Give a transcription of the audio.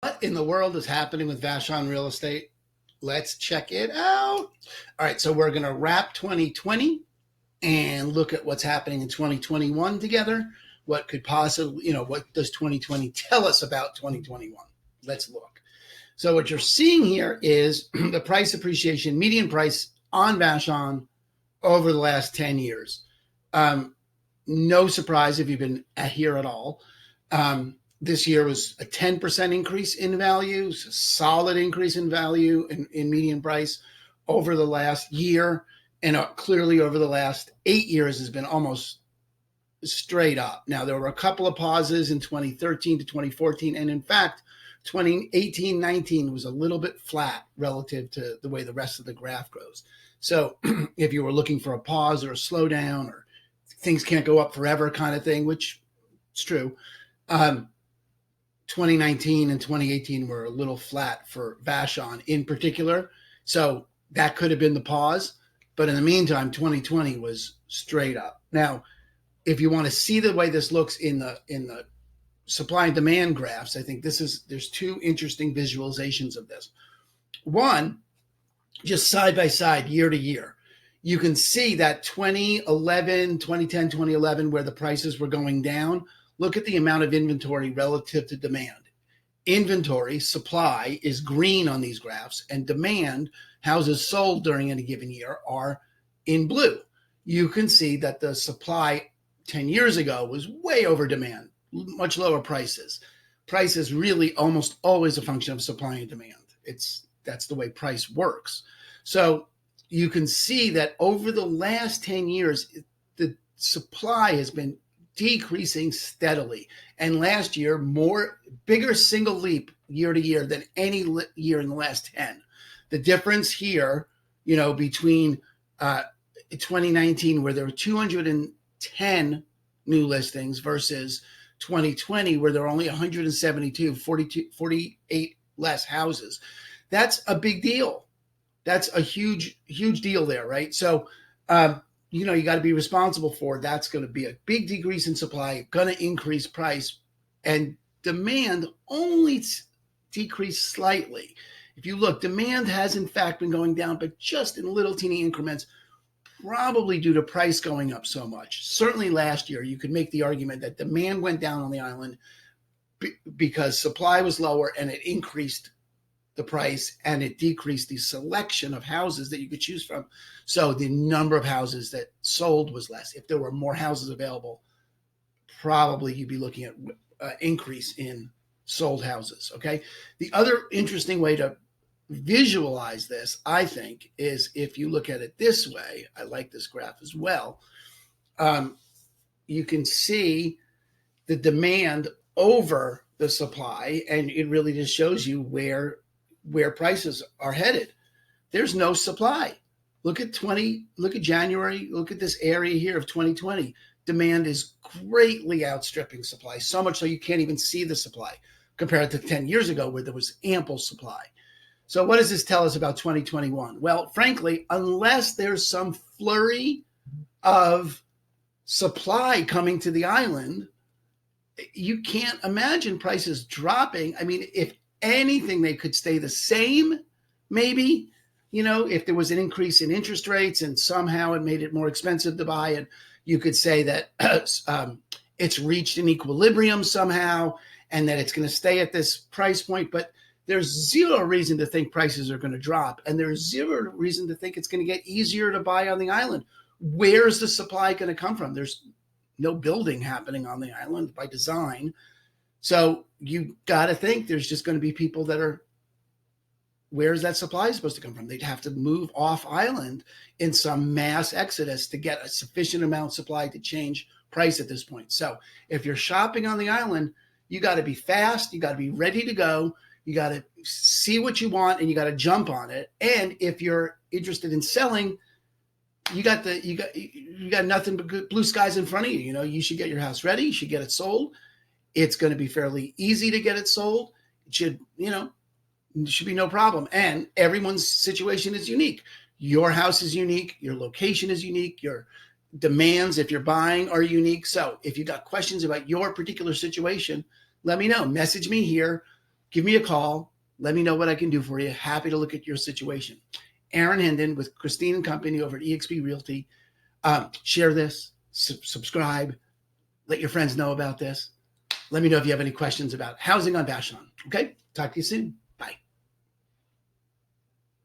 What in the world is happening with Vashon Real Estate? Let's check it out. All right, so we're going to wrap 2020 and look at what's happening in 2021 together. What could possibly, what does 2020 tell us about 2021? Let's look. So what you're seeing here is the price appreciation, median price on Vashon over the last 10 years. No surprise if you've been here at all. This year was a 10% increase in value, solid increase in value in median price over the last year. And clearly over the last 8 years has been almost straight up. Now, there were a couple of pauses in 2013 to 2014. And in fact, 2018-19 was a little bit flat relative to the way the rest of the graph grows. So if you were looking for a pause or a slowdown or things can't go up forever kind of thing, which is true, 2019 and 2018 were a little flat for Vashon in particular. So that could have been the pause. But in the meantime, 2020 was straight up. Now, if you want to see the way this looks in the supply and demand graphs, I think there's two interesting visualizations of this. One, just side by side, year to year, you can see that 2010, 2011, where the prices were going down. Look at the amount of inventory relative to demand. Inventory, supply, is green on these graphs, and demand, houses sold during any given year, are in blue. You can see that the supply 10 years ago was way over demand, much lower prices. Price is really almost always a function of supply and demand. That's the way price works. So you can see that over the last 10 years, the supply has been decreasing steadily. And last year, bigger single leap year to year than any year in the last 10. The difference here, between 2019, where there were 210 new listings, versus 2020, where there are only 172, 48 less houses. That's a big deal. That's a huge, huge deal there, right? So, you got to be responsible for. That's going to be a big decrease in supply, going to increase price, and demand only decreased slightly. If you look, demand has in fact been going down, but just in little teeny increments, probably due to price going up so much. Certainly last year, you could make the argument that demand went down on the island because supply was lower, and it increased the price, and it decreased the selection of houses that you could choose from. So the number of houses that sold was less. If there were more houses available, probably you'd be looking at increase in sold houses. Okay. The other interesting way to visualize this, I think, is if you look at it this way. I like this graph as well. You can see the demand over the supply, and it really just shows you where prices are headed. There's no supply. Look at January, look at this area here of 2020. Demand is greatly outstripping supply, so much so you can't even see the supply compared to 10 years ago where there was ample supply. So what does this tell us about 2021? Well, frankly, unless there's some flurry of supply coming to the island, you can't imagine prices dropping. I mean, if anything, they could stay the same, maybe, if there was an increase in interest rates and somehow it made it more expensive to buy, and you could say that it's reached an equilibrium somehow and that it's going to stay at this price point. But there's zero reason to think prices are going to drop, and there's zero reason to think it's going to get easier to buy on the island. Where's the supply going to come from? There's no building happening on the island by design. So you got to think there's just going to be people that are, where's that supply supposed to come from? They'd have to move off island in some mass exodus to get a sufficient amount of supply to change price at this point. So if you're shopping on the island, you got to be fast. You got to be ready to go. You got to see what you want, and you got to jump on it. And if you're interested in selling, you got nothing but blue skies in front of you. You should get your house ready. You should get it sold. It's going to be fairly easy to get it sold. It should be no problem. And everyone's situation is unique. Your house is unique. Your location is unique. Your demands, if you're buying, are unique. So if you got questions about your particular situation, let me know. Message me here. give me a call. Let me know what I can do for you. Happy to look at your situation. Aaron Hendon with Christine and Company over at eXp Realty. Share this, subscribe, let your friends know about this. Let me know if you have any questions about housing on Vashon. Okay? Talk to you soon.